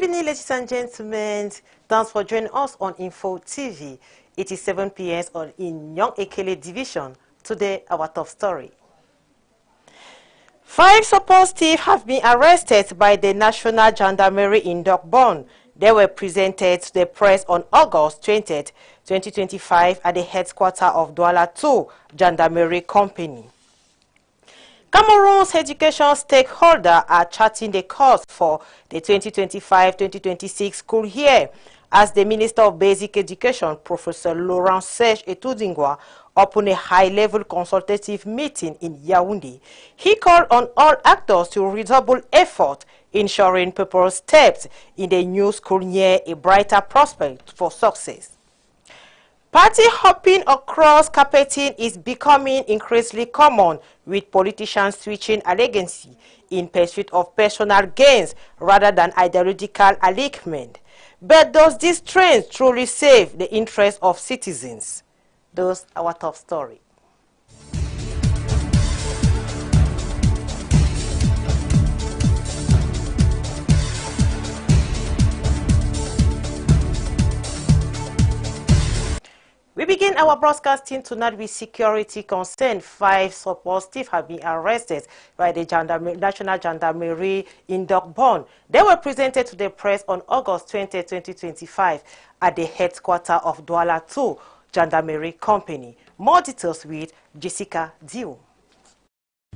evening, ladies and gentlemen. Thanks for joining us on Info TV. It is 7 p.m. in Young Ekele Division. Today, our top story. 5 supposed thieves have been arrested by the National Gendarmerie in Dogbon. They were presented to the press on August 20, 2025 at the headquarters of Douala 2 Gendarmerie Company. Cameroon's education stakeholders are charting the course for the 2025-2026 school year as the Minister of Basic Education, Professor Laurent Serge Etudingwa, opened a high-level consultative meeting in Yaoundé. He called on all actors to redouble effort, ensuring people's steps in the new school year a brighter prospect for success. Party hopping across carpeting is becoming increasingly common, with politicians switching allegiance in pursuit of personal gains rather than ideological alignment. But does this trend truly save the interests of citizens? Those are our top story. We begin our broadcasting tonight with security concern. 5 supposed thieves have been arrested by the National Gendarmerie in Dogbon. They were presented to the press on August 20, 2025 at the headquarters of Douala 2 Gendarmerie Company. More details with Jessica Dio.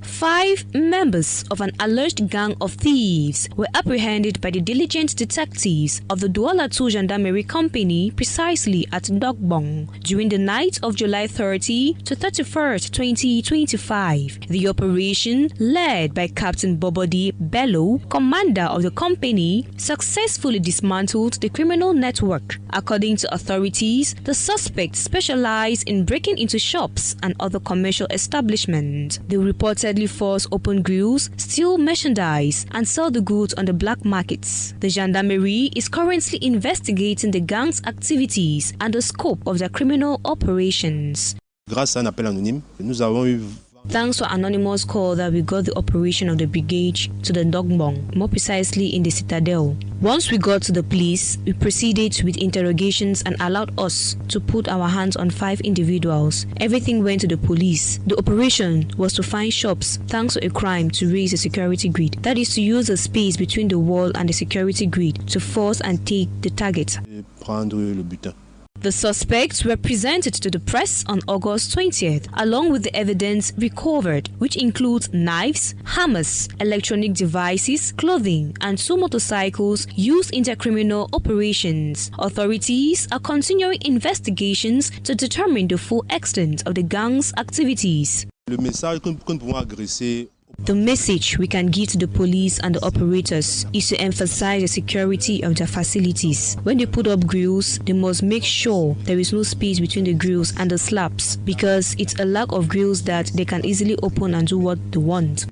5 members of an alleged gang of thieves were apprehended by the diligent detectives of the Douala 2 Gendarmerie Company precisely at Dogbon during the night of July 30 to 31st, 2025. The operation, led by Captain Bobodi Bello, commander of the company, successfully dismantled the criminal network. According to authorities, the suspects specialize in breaking into shops and other commercial establishments. They reportedly force open grills, steal merchandise, and sell the goods on the black markets. The gendarmerie is currently investigating the gang's activities and the scope of their criminal operations. Grâce à un appel anonyme, nous avons eu Thanks to anonymous call that we got the operation of the brigade to the Dogbon, more precisely in the Citadel. Once we got to the place, we proceeded with interrogations and allowed us to put our hands on 5 individuals. Everything went to the police. The operation was to find shops thanks to a crime to raise a security grid. That is to use the space between the wall and the security grid to force and take the target. prendre le butin. The suspects were presented to the press on August 20th, along with the evidence recovered, which includes knives, hammers, electronic devices, clothing, and 2 motorcycles used in their criminal operations. Authorities are continuing investigations to determine the full extent of the gang's activities. Le message que nous pouvons agresser. The message we can give to the police and the operators is to emphasize the security of their facilities. When they put up grills, they must make sure there is no space between the grills and the slabs, because it's a lack of grills that they can easily open and do what they want.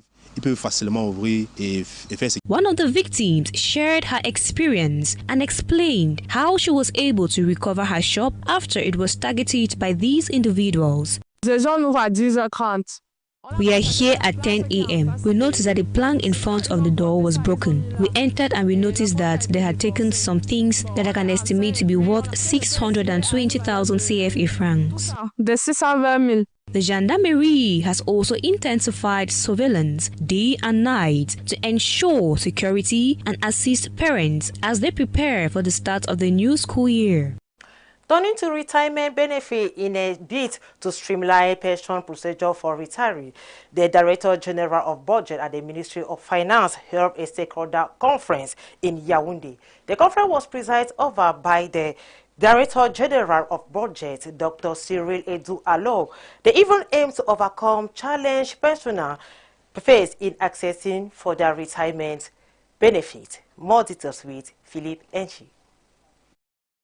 One of the victims shared her experience and explained how she was able to recover her shop after it was targeted by these individuals. We are here at 10 a.m. We noticed that the plank in front of the door was broken. We entered and we noticed that they had taken some things that I can estimate to be worth 620,000 CFA francs. The gendarmerie has also intensified surveillance day and night to ensure security and assist parents as they prepare for the start of the new school year. Turning to retirement benefit in a bid to streamline pension procedure for retirees, the Director General of Budget at the Ministry of Finance held a stakeholder conference in Yaoundé. The conference was presided over by the Director General of Budget, Dr. Cyril Edu Allo. They even aim to overcome challenge pensioners face in accessing for their retirement benefit. More details with Philip Enchi.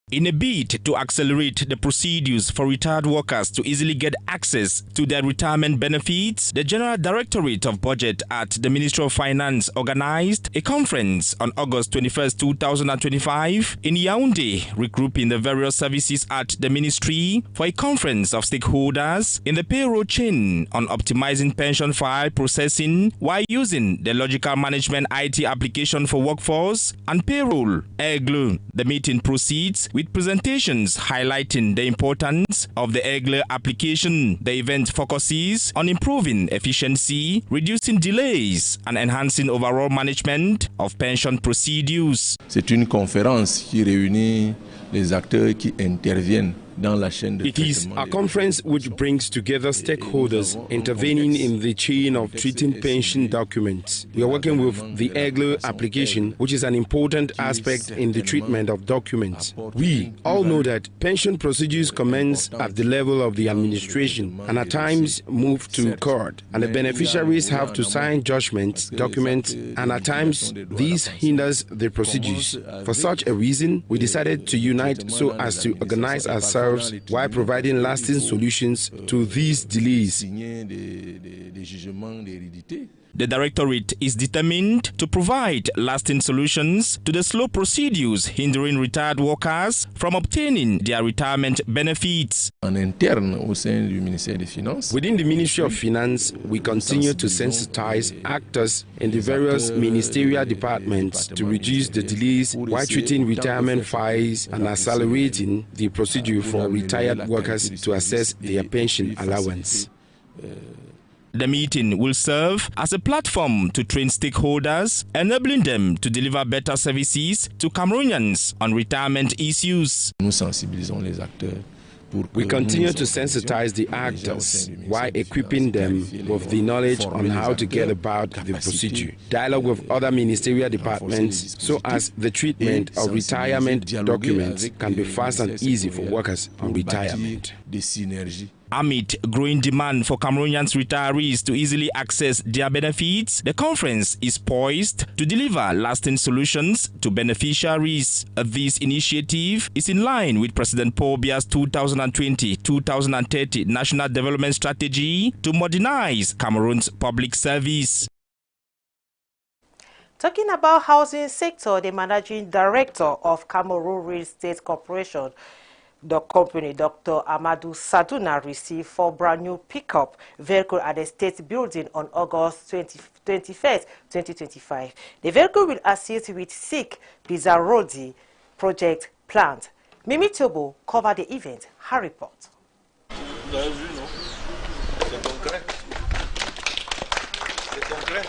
In a bid to accelerate the procedures for retired workers to easily get access to their retirement benefits, the General Directorate of Budget at the Ministry of Finance organized a conference on August 21, 2025 in Yaoundé, regrouping the various services at the ministry for a conference of stakeholders in the payroll chain on optimizing pension file processing while using the Logical Management IT application for workforce and payroll, EGLE. The meeting proceeds with presentations highlighting the importance of the EGLE application. The event focuses on improving efficiency, reducing delays, and enhancing overall management of pension procedures. C'est une conférence qui réunit les acteurs qui interviennent dans la chaîne de traitement. It is a conference which brings together stakeholders intervening in the chain of treating pension documents. We are working with the EGLE application, which is an important aspect in the treatment of documents. We all know that pension procedures commence at the level of the administration and at times move to court, and the beneficiaries have to sign judgments, documents, and at times this hinders the procedures. For such a reason, we decided to unite so as to organize ourselves while providing lasting solutions to these delays. The Directorate is determined to provide lasting solutions to the slow procedures hindering retired workers from obtaining their retirement benefits. En interne au sein du ministère des Finances, within the Ministry of Finance, we continue to sensitize actors in the various ministerial departments to reduce the delays while treating retirement files and accelerating the procedure for retired workers to assess their pension allowance. The meeting will serve as a platform to train stakeholders, enabling them to deliver better services to Cameroonians on retirement issues. Nous sensibilisons les acteurs. We continue to sensitize the actors while equipping them with the knowledge on how to get about the procedure. Dialogue with other ministerial departments so as the treatment of retirement documents can be fast and easy for workers on retirement. Amid growing demand for Cameroonians retirees to easily access their benefits, the conference is poised to deliver lasting solutions to beneficiaries. This initiative is in line with President Paul Biya's 2020-2030 National Development Strategy to modernize Cameroon's public service. Talking about housing sector, the managing director of Cameroon Real Estate Corporation, the company, Dr. Amadou Sadouna, received 4 brand new pickup vehicles at the State Building on August 21st, 2025. The vehicle will assist with SIC Bizarrodi project plant. Mimi Tobo covered the event. Her report. Vous avez vu, non? C'est concret. C'est concret.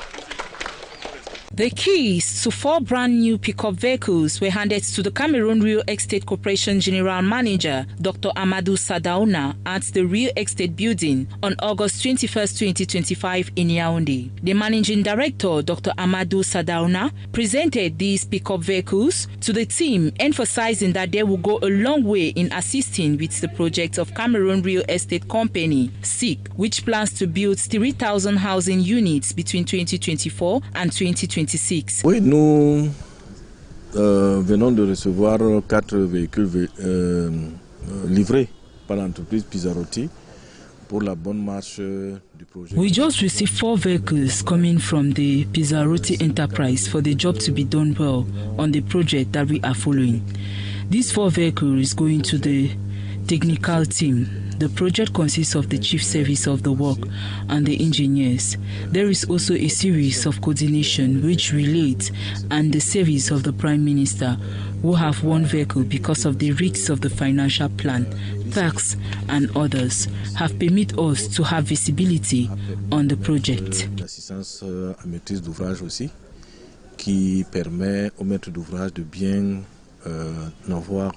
The keys to 4 brand new pickup vehicles were handed to the Cameroon Real Estate Corporation General Manager, Dr. Amadou Sadouna, at the Real Estate Building on August 21, 2025 in Yaoundé. The Managing Director, Dr. Amadou Sadouna, presented these pickup vehicles to the team, emphasizing that they will go a long way in assisting with the project of Cameroon Real Estate Company, SIC, which plans to build 3,000 housing units between 2024 and 2026. Oui, nous venons de recevoir 4 véhicules livrés par l'entreprise Bizarrodi pour la bonne marche du projet. We just received 4 vehicles coming from the Bizarrodi enterprise for the job to be done well on the project that we are following. These 4 vehicles is going to the technical team. The project consists of the chief service of the work and the engineers. There is also a series of coordination which relates and the service of the Prime Minister, who have 1 vehicle because of the risks of the financial plan, tax and others, have permitted us to have visibility on the project. L'assistance à maîtrise d'ouvrage aussi, qui permet au maître d'ouvrage de bien avoir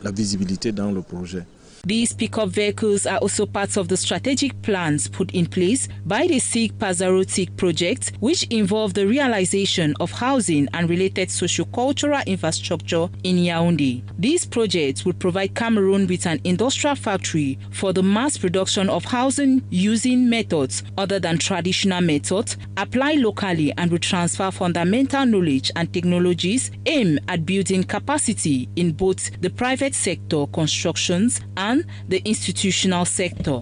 la visibilité dans le projet. These pickup vehicles are also part of the strategic plans put in place by the SIG Pazarotic project, which involve the realization of housing and related socio-cultural infrastructure in Yaoundé. These projects would provide Cameroon with an industrial factory for the mass production of housing using methods other than traditional methods, apply locally, and will transfer fundamental knowledge and technologies aimed at building capacity in both the private sector constructions and the institutional sector.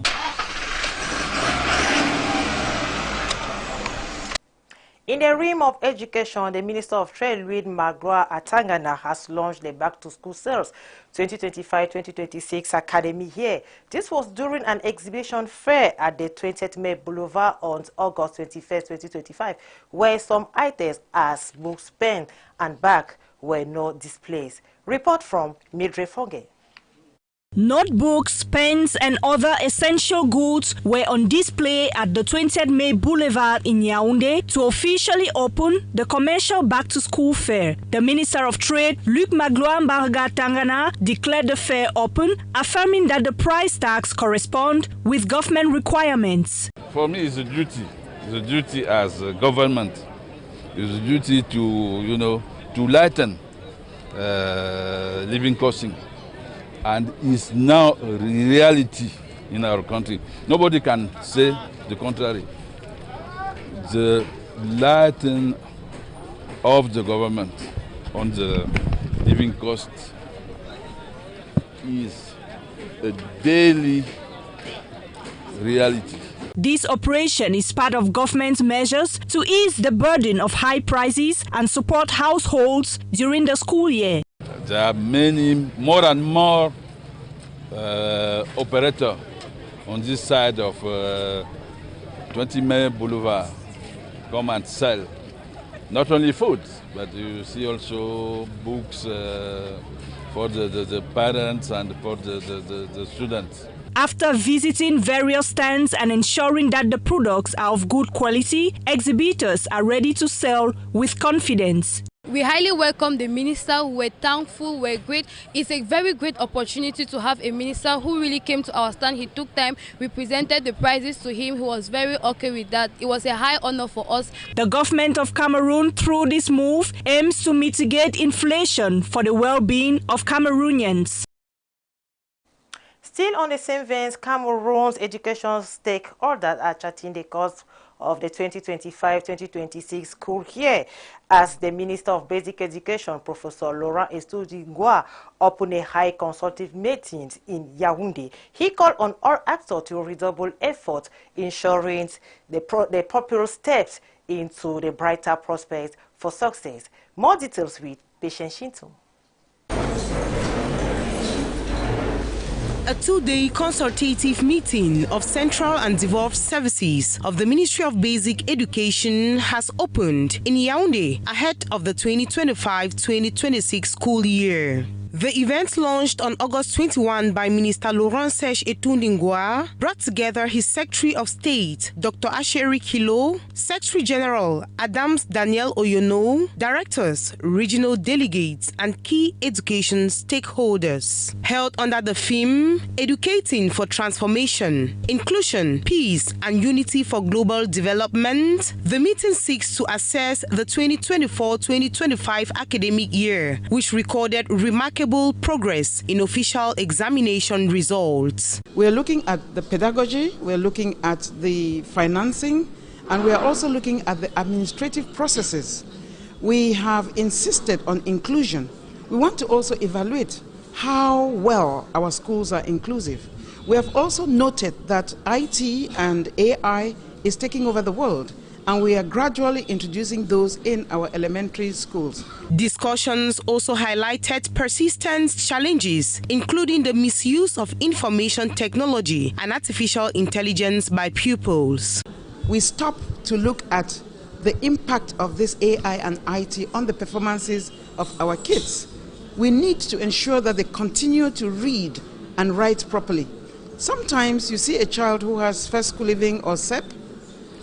In the realm of education, the Minister of Trade, Luc Magloire Atangana, has launched the Back-to-School Sales 2025-2026 Academy year. This was during an exhibition fair at the 20th May Boulevard on August 21st, 2025, where some items as books, pen, and bag were not displayed. Report from Midre Fonge. Notebooks, pens, and other essential goods were on display at the 20th May Boulevard in Yaoundé to officially open the commercial back-to-school fair. The Minister of Trade, Luc Magloire Atangana, declared the fair open, affirming that the price tags correspond with government requirements. For me, it's a duty. It's a duty as a government. It's a duty to, to lighten living costing. And it's now a reality in our country. Nobody can say the contrary. The lighting of the government on the living cost is a daily reality. This operation is part of government's measures to ease the burden of high prices and support households during the school year. There are more and more operators on this side of 20 May Boulevard come and sell not only food, but you see also books for the parents and for the students. After visiting various stands and ensuring that the products are of good quality, exhibitors are ready to sell with confidence. We highly welcome the minister. We're thankful, we're great. It's a very great opportunity to have a minister who really came to our stand. He took time, we presented the prizes to him. He was very okay with that. It was a high honor for us. The government of Cameroon, through this move, aims to mitigate inflation for the well-being of Cameroonians. Still on the same vein, Cameroon's education stakeholders are charting the course of the 2025-2026 school year as the Minister of Basic Education, Professor Laurent Estudingwa, opened a high consultative meeting in Yaoundé. He called on all actors to redouble efforts, ensuring the proper steps into the brighter prospects for success. More details with Patience Shinto. A two-day consultative meeting of Central and Devolved Services of the Ministry of Basic Education has opened in Yaoundé ahead of the 2025-2026 school year. The event, launched on August 21 by Minister Laurent Serge Etundingwa, brought together his Secretary of State, Dr. Asheri Kilo, Secretary General Adams Daniel Oyono, directors, regional delegates, and key education stakeholders. Held under the theme, Educating for Transformation, Inclusion, Peace, and Unity for Global Development, the meeting seeks to assess the 2024-2025 academic year, which recorded remarkable progress in official examination results. We're looking at the pedagogy, we're looking at the financing, and we are also looking at the administrative processes. We have insisted on inclusion. We want to also evaluate how well our schools are inclusive. We have also noted that IT and AI is taking over the world, and we are gradually introducing those in our elementary schools. Discussions also highlighted persistent challenges, including the misuse of information technology and artificial intelligence by pupils. We stop to look at the impact of this AI and IT on the performances of our kids. We need to ensure that they continue to read and write properly. Sometimes you see a child who has first school living or SEP,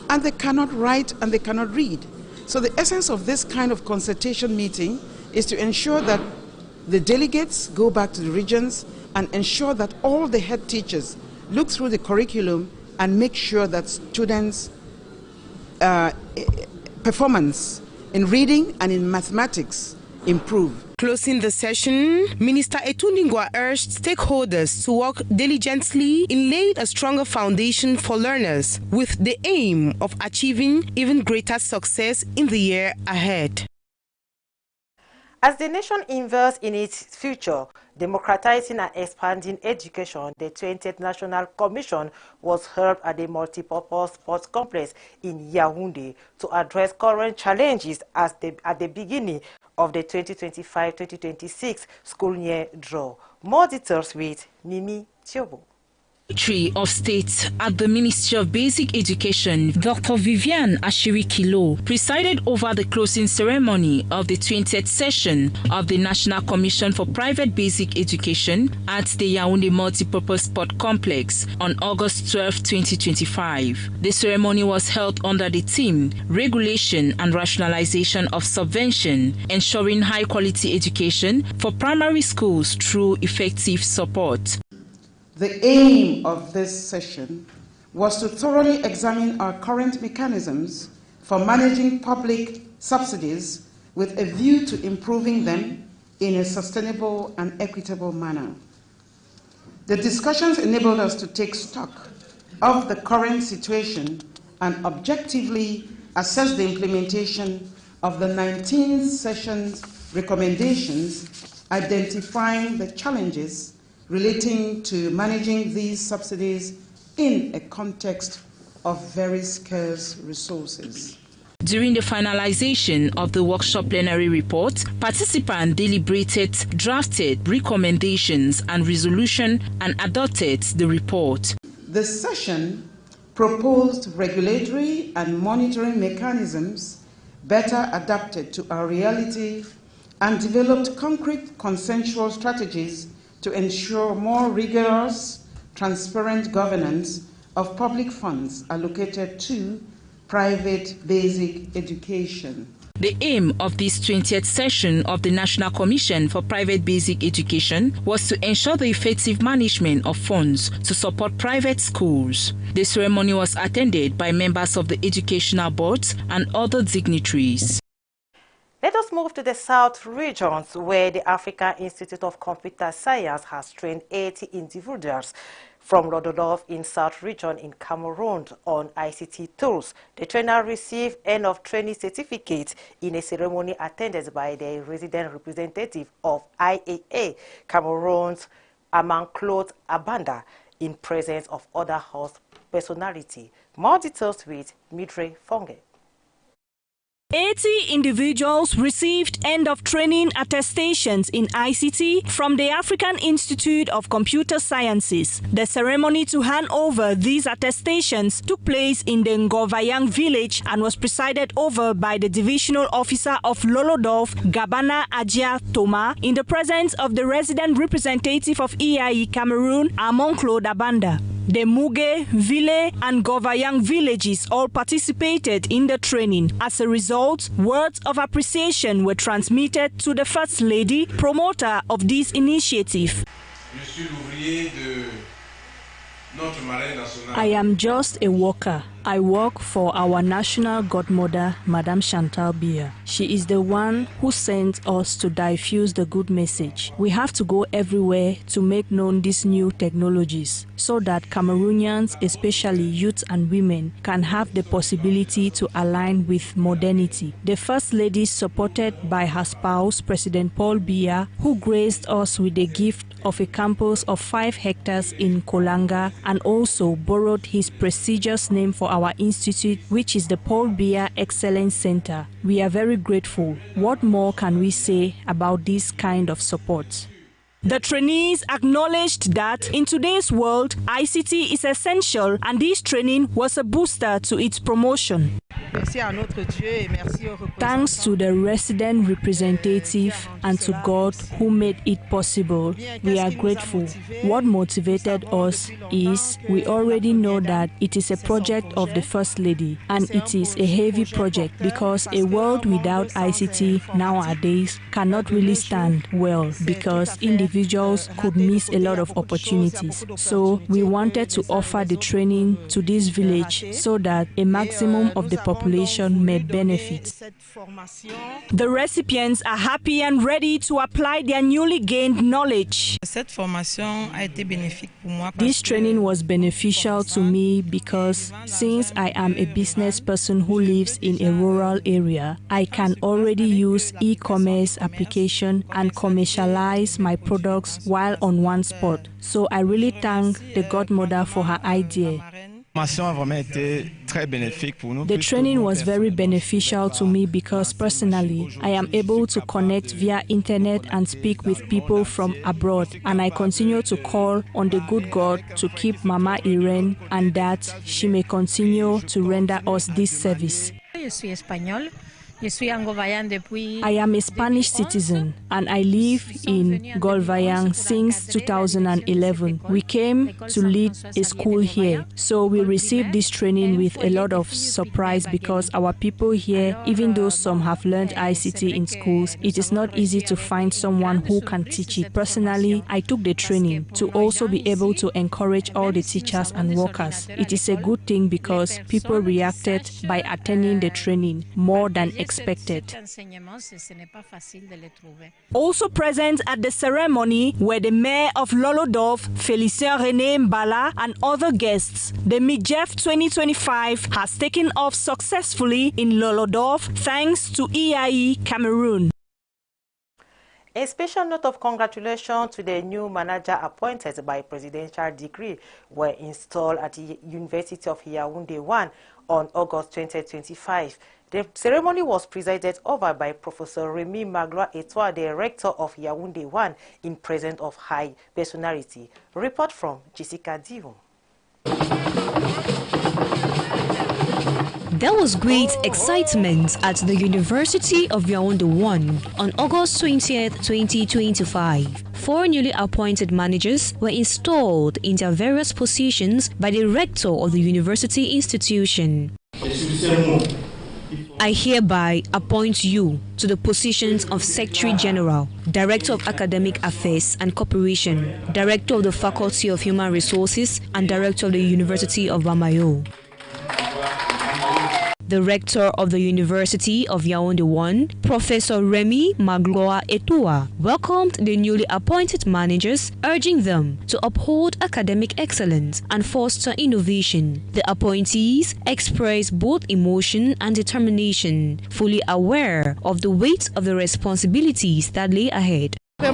and they cannot write and they cannot read. So the essence of this kind of consultation meeting is to ensure that the delegates go back to the regions and ensure that all the head teachers look through the curriculum and make sure that students' performance in reading and in mathematics improve. Closing the session, Minister Etundingwa urged stakeholders to work diligently in laying a stronger foundation for learners with the aim of achieving even greater success in the year ahead. As the nation invests in its future, democratizing and expanding education, the 20th National Commission was held at the Multipurpose Sports Complex in Yaoundé to address current challenges at the beginning of the 2025-2026 school year draw. More details with Mimi Tiobo. Secretary of State at the Ministry of Basic Education, Dr. Vivian Ashiri-Kilo, presided over the closing ceremony of the 20th session of the National Commission for Private Basic Education at the Yaoundé Multipurpose Sport Complex on August 12, 2025. The ceremony was held under the theme Regulation and Rationalization of Subvention, Ensuring High-Quality Education for Primary Schools Through Effective Support. The aim of this session was to thoroughly examine our current mechanisms for managing public subsidies with a view to improving them in a sustainable and equitable manner. The discussions enabled us to take stock of the current situation and objectively assess the implementation of the 19th session's recommendations, identifying the challenges relating to managing these subsidies in a context of very scarce resources. During the finalization of the workshop plenary report, participants deliberated, drafted recommendations and resolution and adopted the report. The session proposed regulatory and monitoring mechanisms better adapted to our reality and developed concrete consensual strategies to ensure more rigorous, transparent governance of public funds allocated to private basic education. The aim of this 20th session of the National Commission for Private Basic Education was to ensure the effective management of funds to support private schools. The ceremony was attended by members of the educational boards and other dignitaries. Let us move to the South regions, where the African Institute of Computer Science has trained 80 individuals from Lododov in South region in Cameroon on ICT tools. The trainer received end of training certificate in a ceremony attended by the resident representative of IAA Cameroon's Amanclot Abanda in presence of other host personality. More details with Midre Fonge. 80 individuals received end-of-training attestations in ICT from the African Institute of Computer Sciences. The ceremony to hand over these attestations took place in the Ngovayang village and was presided over by the divisional officer of Lolodov, Gabana Adja Toma, in the presence of the resident representative of EIE Cameroon, Amanclot Abanda. The Muge, Ville, and Govayang villages all participated in the training. As a result, words of appreciation were transmitted to the First Lady, promoter of this initiative. I am just a worker. I work for our national godmother, Madame Chantal Biya. She is the one who sent us to diffuse the good message. We have to go everywhere to make known these new technologies so that Cameroonians, especially youth and women, can have the possibility to align with modernity. The First Lady, supported by her spouse, President Paul Biya, who graced us with the gift of a campus of 5 hectares in Kolanga and also borrowed his prestigious name for our institute, which is the Paul Biya Excellence Center. We are very grateful. What more can we say about this kind of support? The trainees acknowledged that in today's world, ICT is essential and this training was a booster to its promotion. Thanks to the resident representative and to God who made it possible, we are grateful. What motivated us is we already know that it is a project of the First Lady, and it is a heavy project because a world without ICT nowadays cannot really stand well because individuals could miss a lot of opportunities. So we wanted to offer the training to this village so that a maximum of the population may benefit. The recipients are happy and ready to apply their newly gained knowledge. This training was beneficial to me because since I am a business person who lives in a rural area, I can already use e-commerce application and commercialize my products while on one spot. So I really thank the godmother for her idea. The training was very beneficial to me because personally, I am able to connect via internet and speak with people from abroad, and I continue to call on the good God to keep Mama Irene and that she may continue to render us this service. I am a Spanish citizen and I live in Golvayang since 2011. We came to lead a school here, so we received this training with a lot of surprise because our people here, even though some have learned ICT in schools, it is not easy to find someone who can teach it. Personally, I took the training to also be able to encourage all the teachers and workers. It is a good thing because people reacted by attending the training more than expected. Also present at the ceremony were the mayor of Lolodorf, Félicien René Mbala, and other guests. The MIGEF 2025 has taken off successfully in Lolodorf thanks to EIE Cameroon. A special note of congratulations to the new manager appointed by presidential decree were installed at the University of Yaoundé 1 on August 2025. The ceremony was presided over by Professor Remy Magloire-Etoile, the rector of Yaoundé 1, in presence of high personality. Report from Jessica Dion. There was great excitement at the University of Yaoundé 1 on August 20th, 2025. 4 newly appointed managers were installed in their various positions by the rector of the university institution. I hereby appoint you to the positions of Secretary General, Director of Academic Affairs and Cooperation, Director of the Faculty of Human Resources, and Director of the University of Bamayo. The rector of the University of Yaoundé 1, Professor Remy Magloire-Etoile, welcomed the newly appointed managers, urging them to uphold academic excellence and foster innovation. The appointees expressed both emotion and determination, fully aware of the weight of the responsibilities that lay ahead. I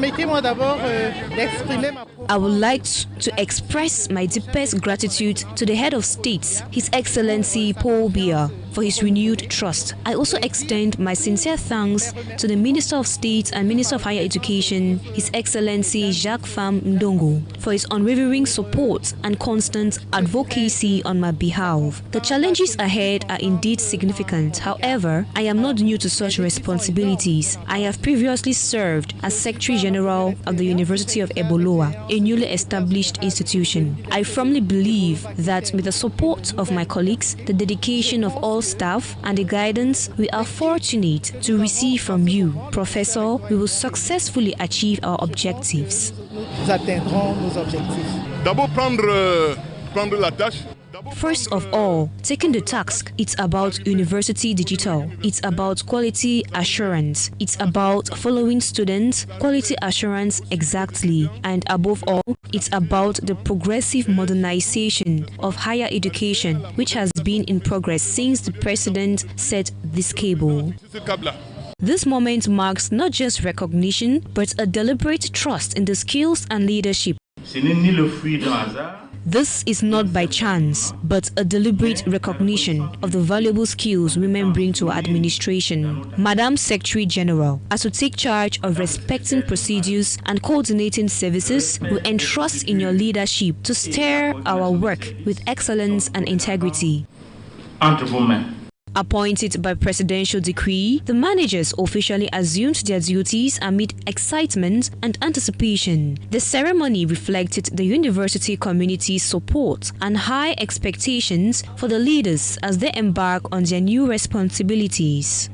would like to express my deepest gratitude to the head of state, His Excellency Paul Biya, for his renewed trust. I also extend my sincere thanks to the Minister of State and Minister of Higher Education, His Excellency Jacques Pham Ndongo, for his unwavering support and constant advocacy on my behalf. The challenges ahead are indeed significant. However, I am not new to such responsibilities. I have previously served as Secretary General of the University of Eboloa, a newly established institution. I firmly believe that with the support of my colleagues, the dedication of all staff, and the guidance we are fortunate to receive from you, Professor, we will successfully achieve our objectives. First of all, taking the task, it's about University Digital. It's about quality assurance. It's about following students, quality assurance exactly. And above all, it's about the progressive modernization of higher education, which has been in progress since the President set this cable. This moment marks not just recognition, but a deliberate trust in the skills and leadership. This is not by chance, but a deliberate recognition of the valuable skills women bring to our administration. Madam Secretary General, as you take charge of respecting procedures and coordinating services, we entrust in your leadership to steer our work with excellence and integrity. Appointed by presidential decree, the managers officially assumed their duties amid excitement and anticipation. The ceremony reflected the university community's support and high expectations for the leaders as they embark on their new responsibilities.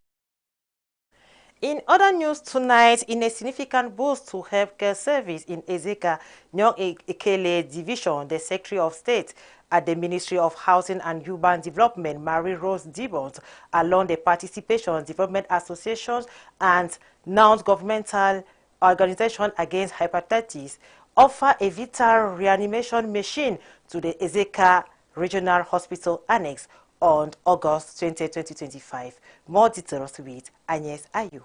In other news tonight, in a significant boost to healthcare service in Ezeka, Nyong Ekele Division, the Secretary of State at the Ministry of Housing and Urban Development, Marie-Rose Dibon, along the Participation Development Associations and non-governmental organization against hepatitis, offer a vital reanimation machine to the Ezeka Regional Hospital Annex on August 20, 2025. More details with Agnes Ayuk.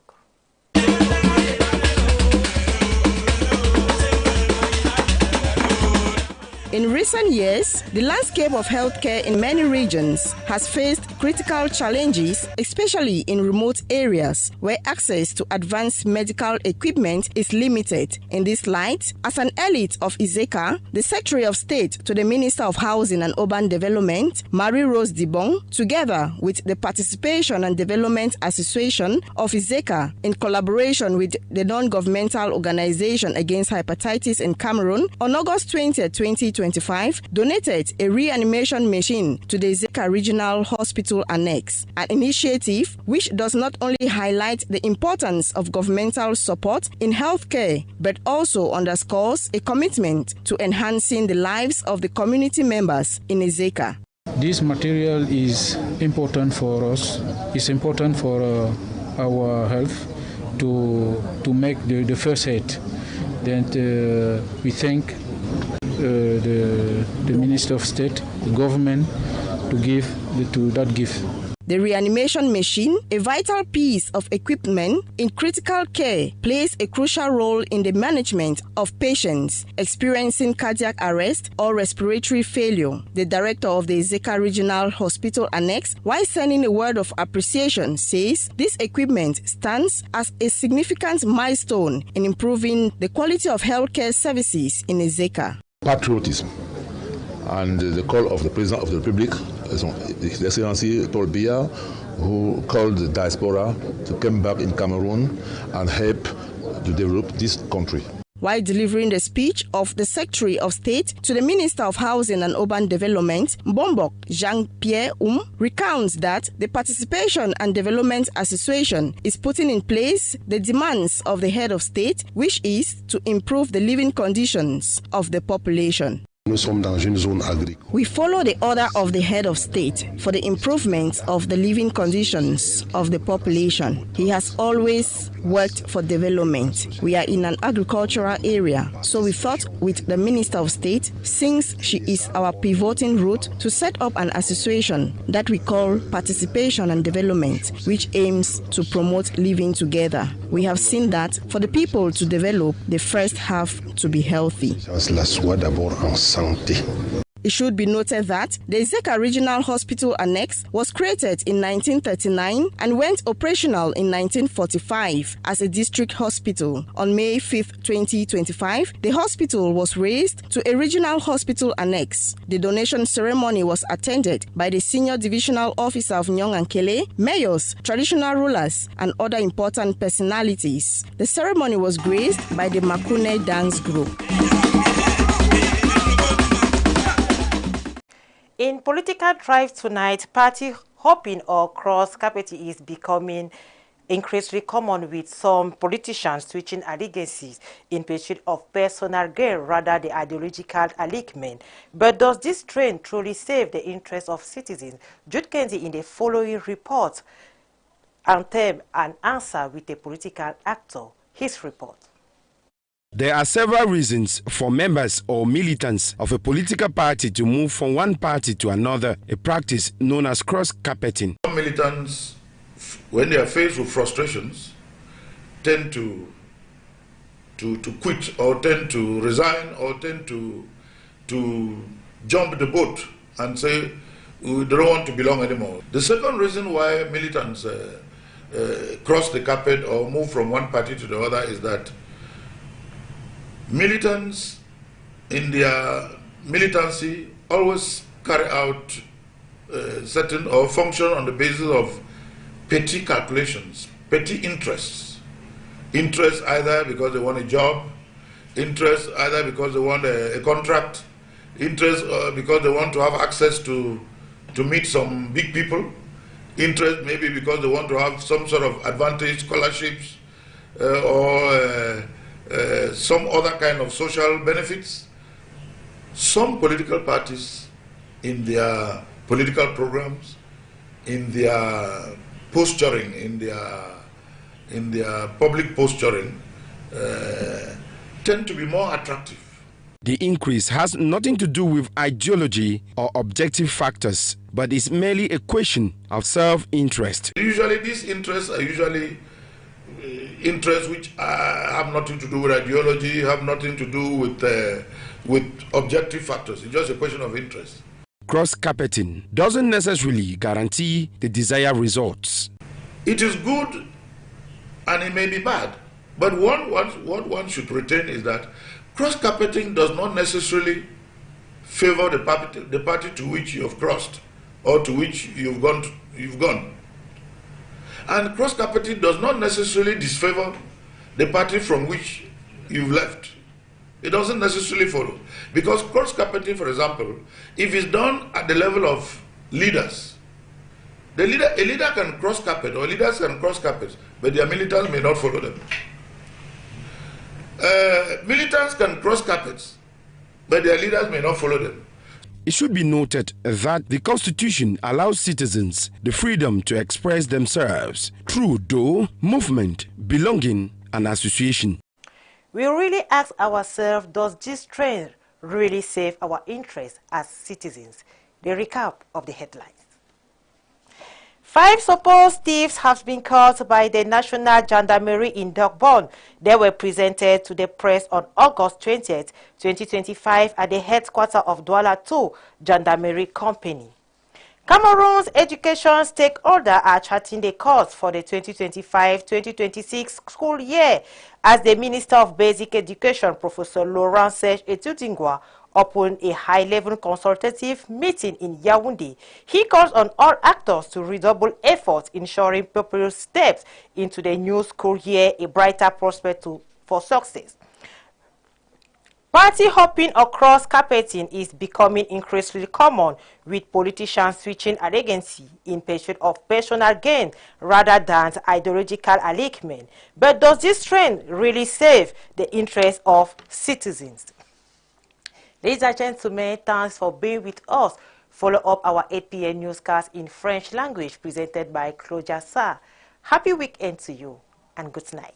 In recent years, the landscape of healthcare in many regions has faced critical challenges, especially in remote areas where access to advanced medical equipment is limited. In this light, as an elite of Ezeka, the Secretary of State to the Minister of Housing and Urban Development, Marie-Rose Dibon, together with the Participation and Development Association of Ezeka, in collaboration with the non-governmental organization against hepatitis in Cameroon, on August 20, 2025, donated a reanimation machine to the Ezeka Regional Hospital Annex, an initiative which does not only highlight the importance of governmental support in healthcare, but also underscores a commitment to enhancing the lives of the community members in Ezeka. This material is important for us. It's important for our health to make the first aid. Then we thank the Minister of State, the government, to give that gift. The reanimation machine, a vital piece of equipment in critical care, plays a crucial role in the management of patients experiencing cardiac arrest or respiratory failure. The director of the Ezeka Regional Hospital Annex, while sending a word of appreciation, says this equipment stands as a significant milestone in improving the quality of healthcare services in Ezeka. Patriotism and the call of the President of the Republic, His Excellency Paul Biya, who called the diaspora to come back in Cameroon and help to develop this country. While delivering the speech of the Secretary of State to the Minister of Housing and Urban Development, Bombok Jean-Pierre recounts that the Participation and Development Association is putting in place the demands of the head of state, which is to improve the living conditions of the population. We follow the order of the head of state for the improvement of the living conditions of the population. He has always worked for development. We are in an agricultural area, so we thought with the Minister of State, since she is our pivoting route, to set up an association that we call Participation and Development, which aims to promote living together. We have seen that for the people to develop, they first have to be healthy. It should be noted that the Ezeka Regional Hospital Annex was created in 1939 and went operational in 1945 as a district hospital. On May 5, 2025, the hospital was raised to a regional hospital annex. The donation ceremony was attended by the senior divisional officer of Nyong Ekele, mayors, traditional rulers, and other important personalities. The ceremony was graced by the Makune Dance Group. In political drive tonight, party hopping or cross-carpet is becoming increasingly common, with some politicians switching allegiances in pursuit of personal gain rather than ideological alignment. But does this trend truly save the interests of citizens? Jude Kenzie in the following report and answer with a political actor. His report. There are several reasons for members or militants of a political party to move from one party to another, a practice known as cross-carpeting. Militants, when they are faced with frustrations, tend to quit, or tend to resign, or tend to jump the boat and say, we don't want to belong anymore. The second reason why militants cross the carpet or move from one party to the other is that militants in their militancy always carry out certain or function on the basis of petty calculations, petty interests. Interest either because they want a job, interest either because they want a contract, interest because they want to have access to meet some big people, interest maybe because they want to have some sort of advantage, scholarships, or some other kind of social benefits. Some political parties in their political programs, in their posturing, in their public posturing, tend to be more attractive. The increase has nothing to do with ideology or objective factors, but is merely a question of self-interest. Usually these interests are usually interests which have nothing to do with ideology, have nothing to do with objective factors. It's just a question of interest. Cross-carpeting doesn't necessarily guarantee the desired results. It is good and it may be bad, but what one should retain is that cross-carpeting does not necessarily favor the party to which you have crossed or to which you've gone. And cross-carpeting does not necessarily disfavor the party from which you've left. It doesn't necessarily follow. Because cross-carpeting, for example, if it's done at the level of leaders, a leader can cross-carpet, or leaders can cross-carpet, but their militants may not follow them. Militants can cross-carpet, but their leaders may not follow them. It should be noted that the Constitution allows citizens the freedom to express themselves through movement, belonging, and association. We really ask ourselves, does this trend really save our interests as citizens? The recap of the headlines. 5 supposed thieves have been caught by the National Gendarmerie in Dogbon. They were presented to the press on August 20th, 2025 at the headquarters of Douala 2 Gendarmerie Company. Cameroon's education stakeholders are charting the course for the 2025-2026 school year as the Minister of Basic Education, Professor Laurent Serge Etudingwa, opened a high-level consultative meeting in Yaoundé. He calls on all actors to redouble efforts ensuring popular steps into the new school year a brighter prospect for success. Party hopping or cross-carpeting is becoming increasingly common, with politicians switching allegiance in pursuit of personal gain rather than ideological alignment. But does this trend really save the interests of citizens? Ladies and gentlemen, thanks for being with us. Follow up our 8 p.m. newscast in French language presented by Claudia Sarr. Happy weekend to you and good night.